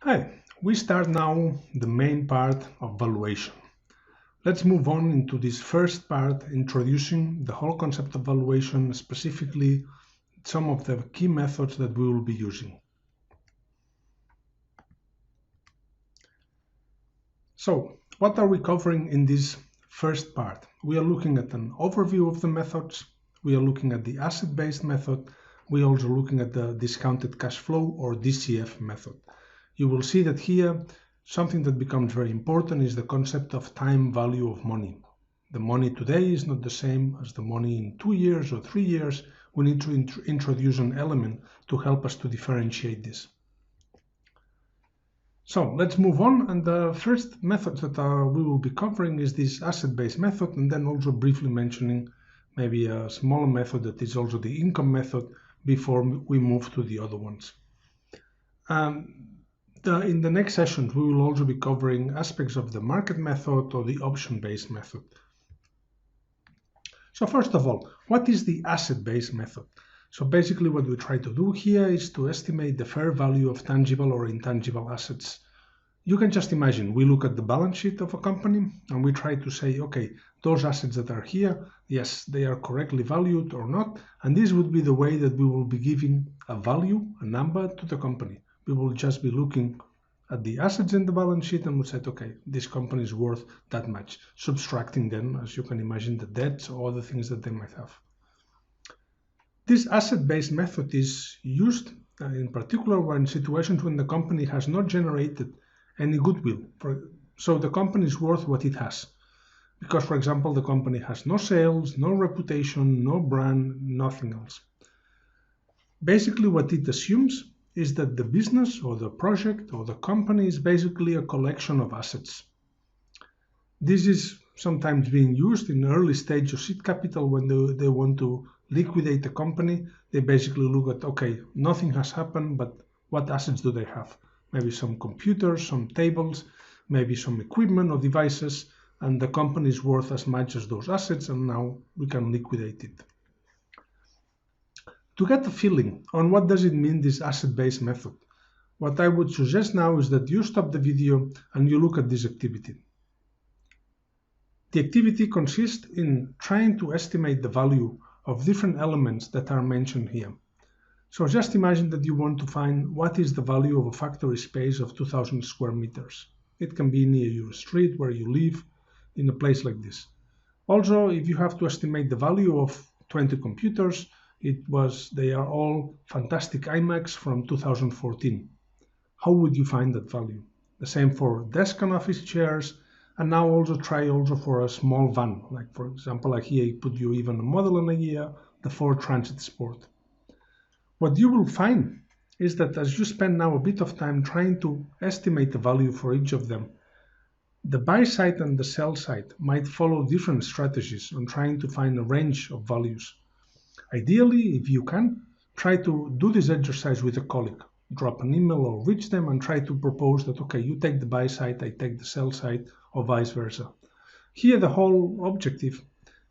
Hi, we start now the main part of valuation. Let's move on into this first part, introducing the whole concept of valuation, specifically some of the key methods that we will be using. So, what are we covering in this first part? We are looking at an overview of the methods, we are looking at the asset-based method, we are also looking at the discounted cash flow or DCF method. You will see that here something that becomes very important is the concept of time value of money. The money today is not the same as the money in 2 years or 3 years. We need to introduce an element to help us to differentiate this. So let's move on, and the first method that we will be covering is this asset-based method, and then also briefly mentioning maybe a smaller method that is also the income method before we move to the other ones. In the next sessions, we will also be covering aspects of the market method or the option-based method. So first of all, what is the asset-based method? So basically what we try to do here is to estimate the fair value of tangible or intangible assets. You can just imagine, we look at the balance sheet of a company and we try to say, okay, those assets that are here, yes, they are correctly valued or not. And this would be the way that we will be giving a value, a number to the company. We will just be looking at the assets in the balance sheet and we said, okay, this company is worth that much, subtracting then, as you can imagine, the debts or other things that they might have. This asset-based method is used in particular when situations when the company has not generated any goodwill. So the company is worth what it has. Because, for example, the company has no sales, no reputation, no brand, nothing else. Basically, what it assumes is that the business or the project or the company is basically a collection of assets. This is sometimes being used in early stage of seed capital when they want to liquidate the company. They basically look at, okay, nothing has happened, but what assets do they have? Maybe some computers, some tables, maybe some equipment or devices, and the company is worth as much as those assets, and now we can liquidate it. To get a feeling on what does it mean, this asset-based method, what I would suggest now is that you stop the video and you look at this activity. The activity consists in trying to estimate the value of different elements that are mentioned here. So just imagine that you want to find what is the value of a factory space of 2,000 square meters. It can be near your street where you live, in a place like this. Also, if you have to estimate the value of 20 computers, they are all fantastic iMacs from 2014. How would you find that value? The same for desk and office chairs, and now also try for a small van. Like for example, like here, I put you even a model in a year, the Ford Transit Sport. What you will find is that as you spend now a bit of time trying to estimate the value for each of them, the buy side and the sell side might follow different strategies on trying to find a range of values. Ideally, if you can, try to do this exercise with a colleague. Drop an email or reach them and try to propose that, okay, you take the buy side, I take the sell side, or vice versa. Here, the whole objective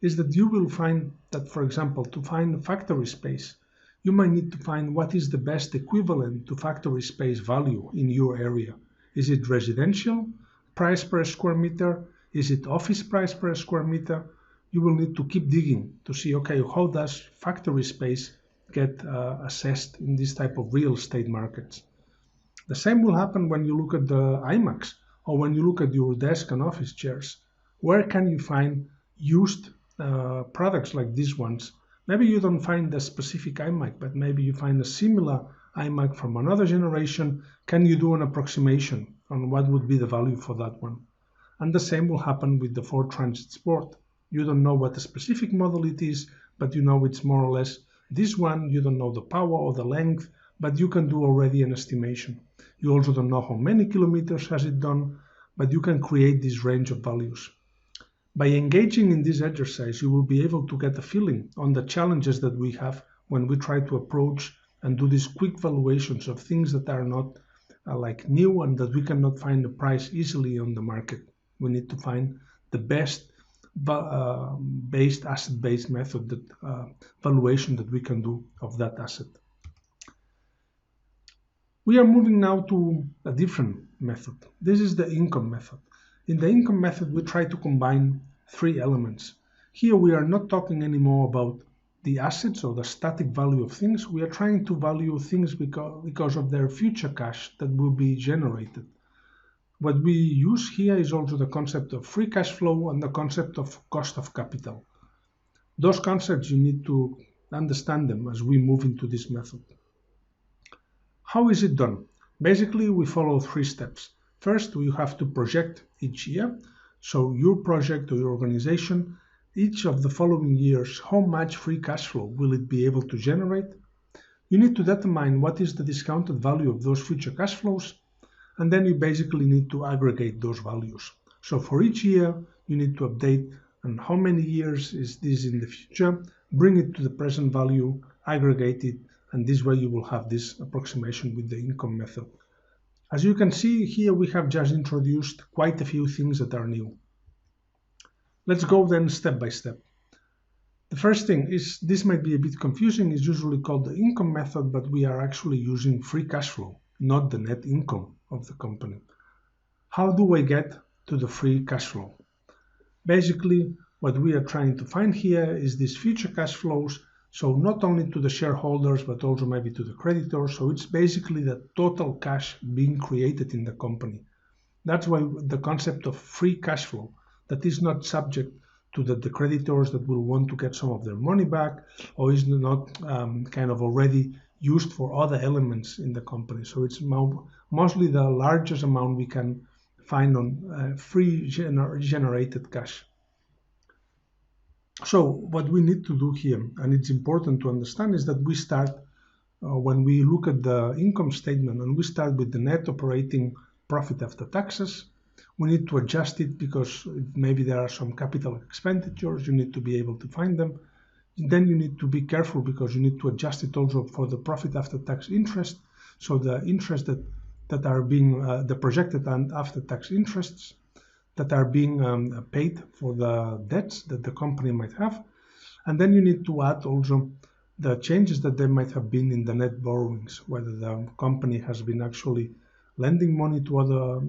is that you will find that, for example, to find a factory space, you might need to find what is the best equivalent to factory space value in your area. Is it residential price per square meter? Is it office price per square meter? You will need to keep digging to see, okay, how does factory space get assessed in this type of real estate markets? The same will happen when you look at the iMacs or when you look at your desk and office chairs. Where can you find used products like these ones? Maybe you don't find the specific iMac, but maybe you find a similar iMac from another generation. Can you do an approximation on what would be the value for that one? And the same will happen with the Ford Transit Sport. You don't know what the specific model it is, but you know it's more or less this one. You don't know the power or the length, but you can do already an estimation. You also don't know how many kilometers has it done, but you can create this range of values. By engaging in this exercise, you will be able to get a feeling on the challenges that we have when we try to approach and do these quick valuations of things that are not like new and that we cannot find the price easily on the market. We need to find the best asset-based method, that valuation that we can do of that asset. We are moving now to a different method. This is the income method. In the income method, we try to combine three elements. Here we are not talking anymore about the assets or the static value of things. We are trying to value things because of their future cash that will be generated. What we use here is also the concept of free cash flow and the concept of cost of capital. Those concepts, you need to understand them as we move into this method. How is it done? Basically, we follow three steps. First, we have to project each year. So your project or your organization, each of the following years, how much free cash flow will it be able to generate? You need to determine what is the discounted value of those future cash flows, and then you basically need to aggregate those values. So for each year, you need to update and how many years is this in the future, bring it to the present value, aggregate it, and this way you will have this approximation with the income method. As you can see here, we have just introduced quite a few things that are new. Let's go then step by step. The first thing is, this might be a bit confusing, is usually called the income method, but we are actually using free cash flow, not the net income of the company. How do I get to the free cash flow? Basically, what we are trying to find here is these future cash flows, so not only to the shareholders, but also maybe to the creditors. So it's basically the total cash being created in the company. That's why the concept of free cash flow, that is not subject to the creditors that will want to get some of their money back, or is not kind of already used for other elements in the company. So it's mostly the largest amount we can find on free generated cash. So what we need to do here, and it's important to understand, is that we start, when we look at the income statement, and we start with the net operating profit after taxes. We need to adjust it because maybe there are some capital expenditures, you need to be able to find them. Then you need to be careful because you need to adjust it also for the profit after tax interest. So the interest that are being, the projected and after tax interests that are being paid for the debts that the company might have. And then you need to add also the changes that there might have been in the net borrowings, whether the company has been actually lending money to other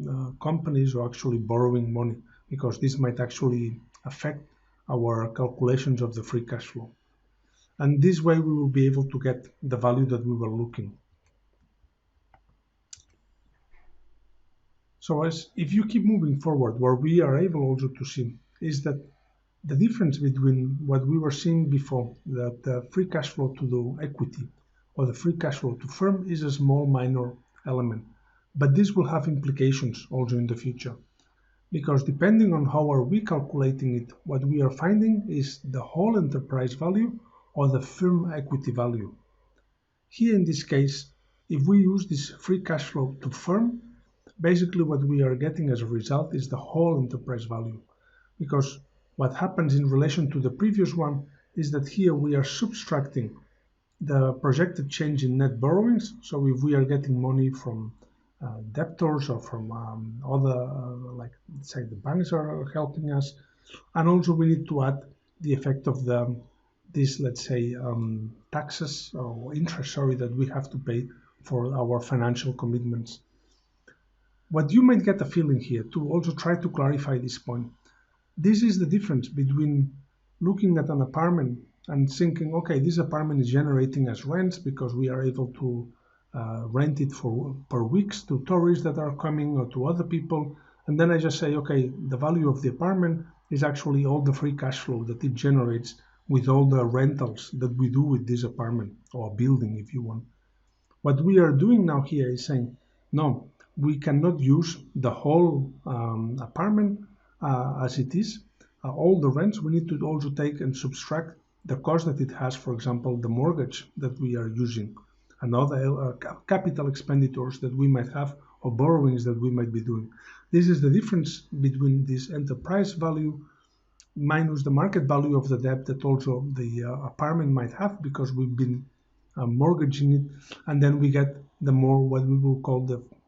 companies or actually borrowing money, because this might actually affect our calculations of the free cash flow. And this way we will be able to get the value that we were looking. So if you keep moving forward, what we are able also to see is that the difference between what we were seeing before, that the free cash flow to the equity or the free cash flow to firm, is a small minor element. But this will have implications also in the future, because depending on how are we calculating it, what we are finding is the whole enterprise value or the firm equity value. Here in this case, if we use this free cash flow to firm, basically what we are getting as a result is the whole enterprise value, because what happens in relation to the previous one is that here we are subtracting the projected change in net borrowings. So if we are getting money from debtors or from other, like say the banks are helping us, and also we need to add the effect of this, let's say, taxes or interest, that we have to pay for our financial commitments. What you might get a feeling here, to also try to clarify this point, this is the difference between looking at an apartment and thinking, okay, this apartment is generating us rents because we are able to rent it per weeks to tourists that are coming or to other people. And then I just say, okay, the value of the apartment is actually all the free cash flow that it generates with all the rentals that we do with this apartment or building, if you want. What we are doing now here is saying, no, we cannot use the whole apartment as it is. All the rents, we need to also take and subtract the cost that it has, for example, the mortgage that we are using, and other capital expenditures that we might have, or borrowings that we might be doing. This is the difference between this enterprise value minus the market value of the debt that also the apartment might have, because we've been mortgaging it, and then we get the more, what we will call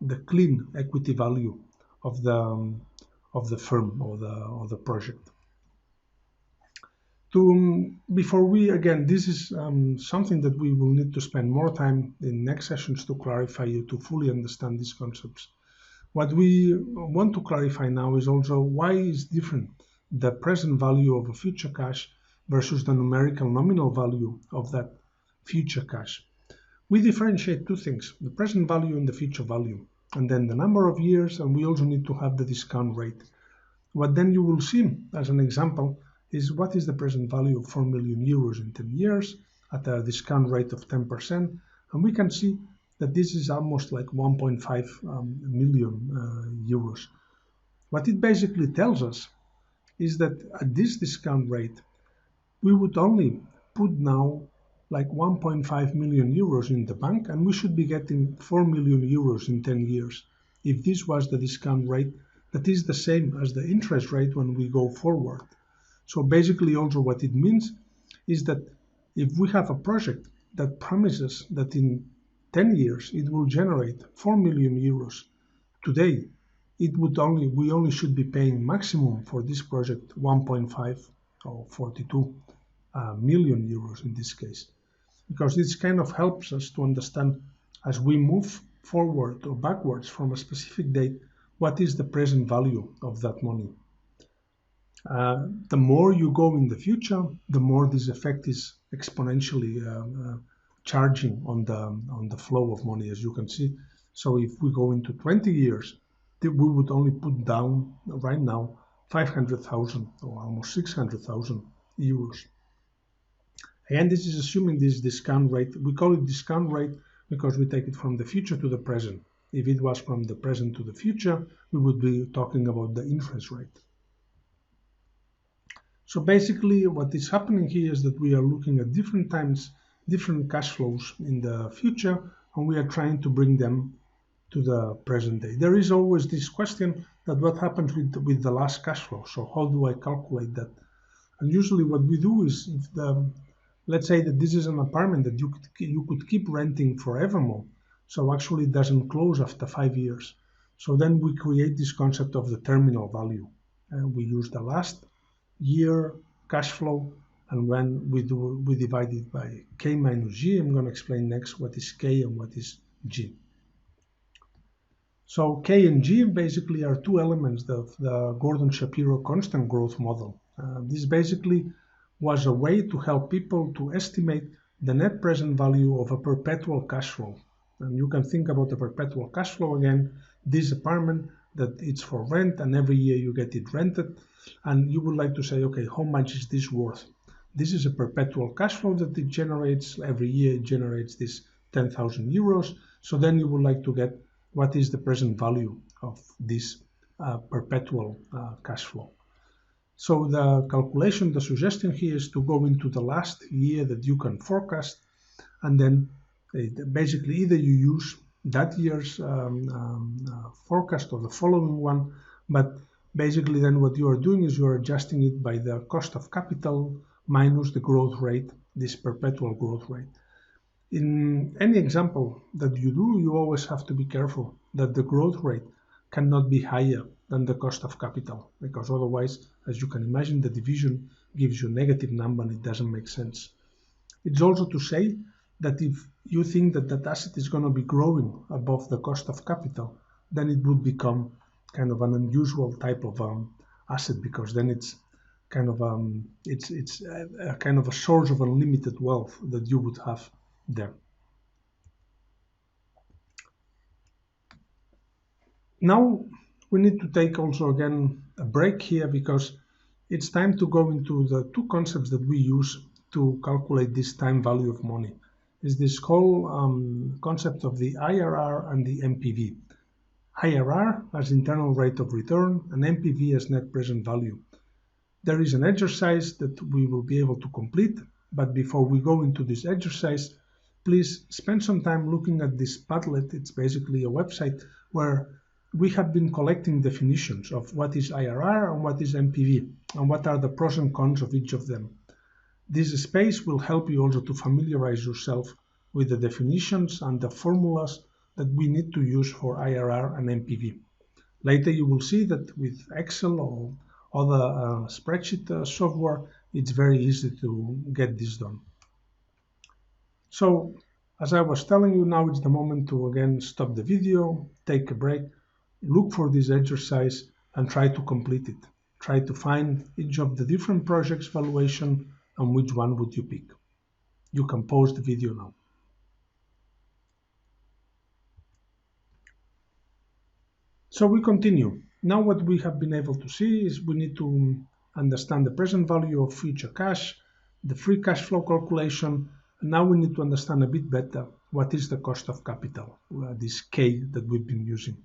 the clean equity value of the firm or the project. Before we, again, this is something that we will need to spend more time in next sessions to clarify you to fully understand these concepts. What we want to clarify now is also why is different the present value of a future cash versus the numerical nominal value of that future cash. We differentiate two things, the present value and the future value, and then the number of years, and we also need to have the discount rate. What then you will see as an example is what is the present value of 4 million euros in 10 years at a discount rate of 10%, and we can see that this is almost like 1.5 million euros. What it basically tells us is that at this discount rate, we would only put now like 1.5 million euros in the bank, and we should be getting 4 million euros in 10 years if this was the discount rate that is the same as the interest rate when we go forward. So basically also what it means is that if we have a project that promises that in 10 years it will generate 4 million euros, today we only should be paying maximum for this project 1.5 or 42 million euros in this case. Because this kind of helps us to understand as we move forward or backwards from a specific date, what is the present value of that money. The more you go in the future, the more this effect is exponentially charging on the flow of money, as you can see. So if we go into 20 years, we would only put down right now 500,000 or almost 600,000 euros. Again, this is assuming this discount rate. We call it discount rate because we take it from the future to the present. If it was from the present to the future, we would be talking about the interest rate. So basically what is happening here is that we are looking at different times, different cash flows in the future, and we are trying to bring them to the present day. There is always this question that what happens with the last cash flow. So how do I calculate that? And usually what we do is if let's say that this is an apartment that you could keep renting forevermore. So actually it doesn't close after 5 years. So then we create this concept of the terminal value. We use the last year cash flow, and when we divide it by K minus G. I'm going to explain next what is K and what is G. So K and G basically are two elements of the Gordon-Shapiro constant growth model. This basically was a way to help people to estimate the net present value of a perpetual cash flow. And you can think about the perpetual cash flow again, this apartment that it's for rent and every year you get it rented, and you would like to say, okay, how much is this worth? This is a perpetual cash flow that it generates, every year it generates this 10,000 euros. So then you would like to get what is the present value of this perpetual cash flow. So the calculation, the suggestion here is to go into the last year that you can forecast, and then basically either you use that year's forecast or the following one, but basically then what you are doing is you are adjusting it by the cost of capital minus the growth rate, this perpetual growth rate. In any example that you do, you always have to be careful that the growth rate cannot be higher than the cost of capital, because otherwise, as you can imagine, the division gives you a negative number and it doesn't make sense. It's also to say that if you think that that asset is going to be growing above the cost of capital, then it would become kind of an unusual type of asset, because then it's kind of it's a kind of a source of unlimited wealth that you would have there. Now we need to take also again a break here, because it's time to go into the two concepts that we use to calculate this time value of money. Is this whole concept of the IRR and the NPV. IRR as internal rate of return and NPV as net present value. There is an exercise that we will be able to complete, but before we go into this exercise, please spend some time looking at this Padlet. It's basically a website where we have been collecting definitions of what is IRR and what is NPV, and what are the pros and cons of each of them. This space will help you also to familiarize yourself with the definitions and the formulas that we need to use for IRR and NPV. Later you will see that with Excel or other spreadsheet software, it's very easy to get this done. So, as I was telling you, now it's the moment to again stop the video, take a break, look for this exercise and try to complete it. Try to find each of the different projects valuation and which one would you pick. You can pause the video now. So we continue. Now what we have been able to see is we need to understand the present value of future cash, the free cash flow calculation, and now we need to understand a bit better what is the cost of capital, this K that we've been using.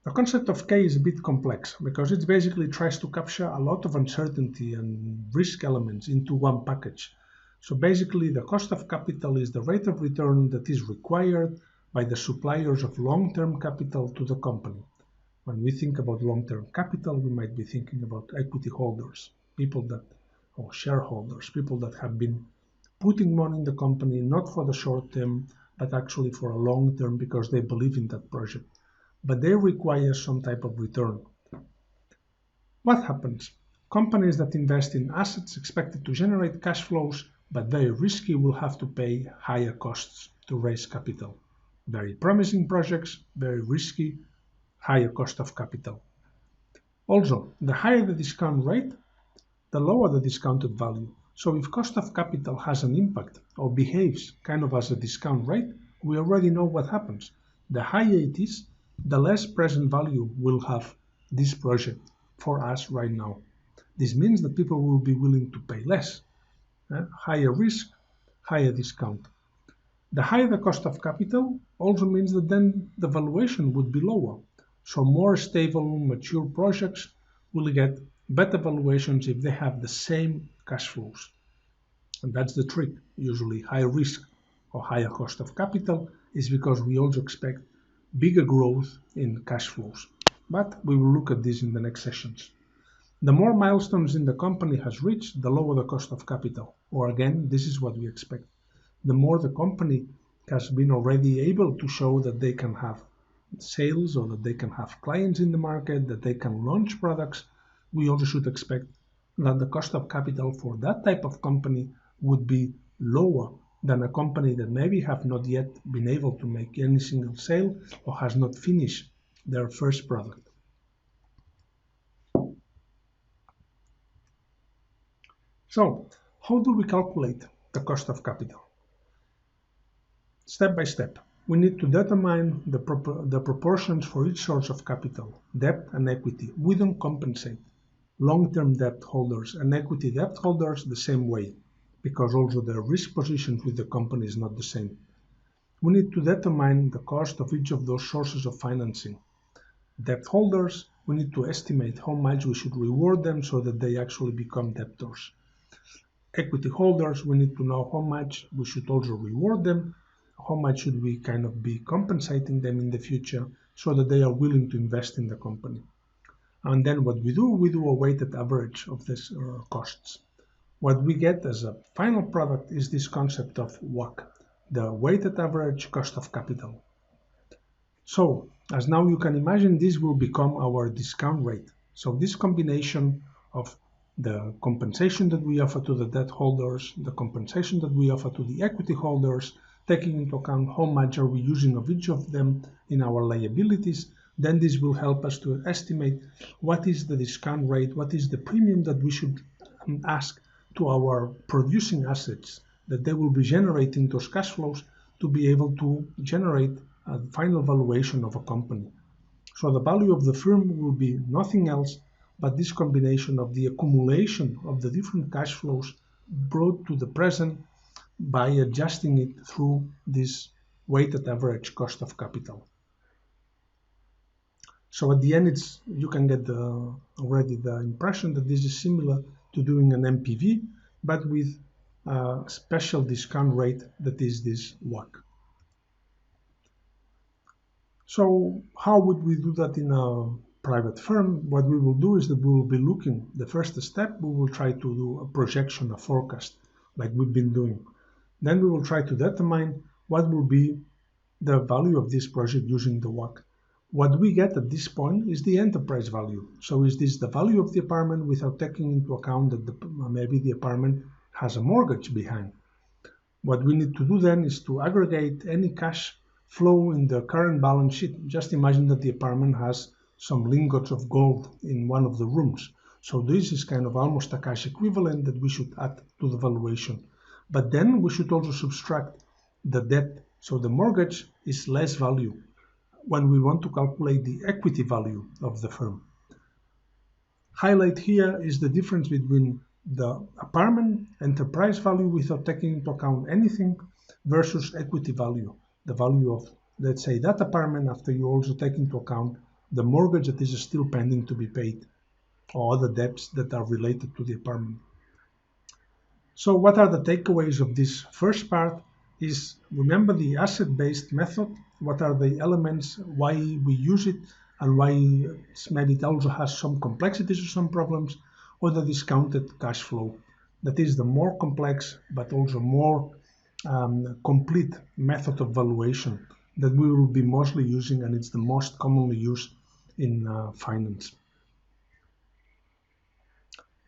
The concept of K is a bit complex because it basically tries to capture a lot of uncertainty and risk elements into one package. So basically the cost of capital is the rate of return that is required by the suppliers of long-term capital to the company. When we think about long-term capital, we might be thinking about equity holders, or shareholders, people that have been putting money in the company not for the short term, but actually for a long term because they believe in that project. But they require some type of return. What happens? Companies that invest in assets expected to generate cash flows, but very risky, will have to pay higher costs to raise capital. Very promising projects, very risky, higher cost of capital. Also, the higher the discount rate, the lower the discounted value. So if cost of capital has an impact or behaves kind of as a discount rate, we already know what happens. The higher it is, the less present value will have this project for us right now. This means that people will be willing to pay less. Higher risk, higher discount. The higher the cost of capital also means that then the valuation would be lower. So more stable, mature projects will get better valuations if they have the same cash flows. And that's the trick. Usually high risk or higher cost of capital is because we also expect bigger growth in cash flows. But we will look at this in the next sessions. The more milestones in the company has reached, the lower the cost of capital. Or again, this is what we expect. The more the company has been already able to show that they can have sales or that they can have clients in the market, that they can launch products, we also should expect that the cost of capital for that type of company would be lower than a company that maybe have not yet been able to make any single sale or has not finished their first product. So, how do we calculate the cost of capital? Step by step, we need to determine the proportions for each source of capital, debt and equity. We don't compensate long-term debt holders and equity debt holders the same way, because also the risk positions with the company is not the same. We need to determine the cost of each of those sources of financing. Debt holders, we need to estimate how much we should reward them so that they actually become debtors. Equity holders, we need to know how much we should also reward them, how much should we kind of be compensating them in the future so that they are willing to invest in the company. And then what we do a weighted average of these costs. What we get as a final product is this concept of WACC, the weighted average cost of capital. So, as now you can imagine, this will become our discount rate. So this combination of the compensation that we offer to the debt holders, the compensation that we offer to the equity holders, taking into account how much are we using of each of them in our liabilities, then this will help us to estimate what is the discount rate, what is the premium that we should ask to our producing assets, that they will be generating those cash flows to be able to generate a final valuation of a company. So the value of the firm will be nothing else but this combination of the accumulation of the different cash flows brought to the present by adjusting it through this weighted average cost of capital. So at the end, you can get already the impression that this is similar to doing an MPV, but with a special discount rate that is this WACC. So how would we do that in a private firm? What we will do is that we will be looking, the first step, we will try to do a projection, a forecast, like we've been doing. Then we will try to determine what will be the value of this project using the WACC. What we get at this point is the enterprise value. So is this the value of the apartment without taking into account that maybe the apartment has a mortgage behind? What we need to do then is to aggregate any cash flow in the current balance sheet. Just imagine that the apartment has some lingots of gold in one of the rooms. So this is kind of almost a cash equivalent that we should add to the valuation. But then we should also subtract the debt. So the mortgage is less value when we want to calculate the equity value of the firm. Highlight here is the difference between the apartment enterprise value without taking into account anything versus equity value, the value of, let's say, that apartment after you also take into account the mortgage that is still pending to be paid or other debts that are related to the apartment. So what are the takeaways of this first part is remember the asset-based method, what are the elements, why we use it, and why maybe it also has some complexities or some problems, or the discounted cash flow. That is the more complex but also more complete method of valuation that we will be mostly using, and it's the most commonly used in finance.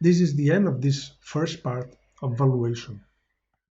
This is the end of this first part of valuation.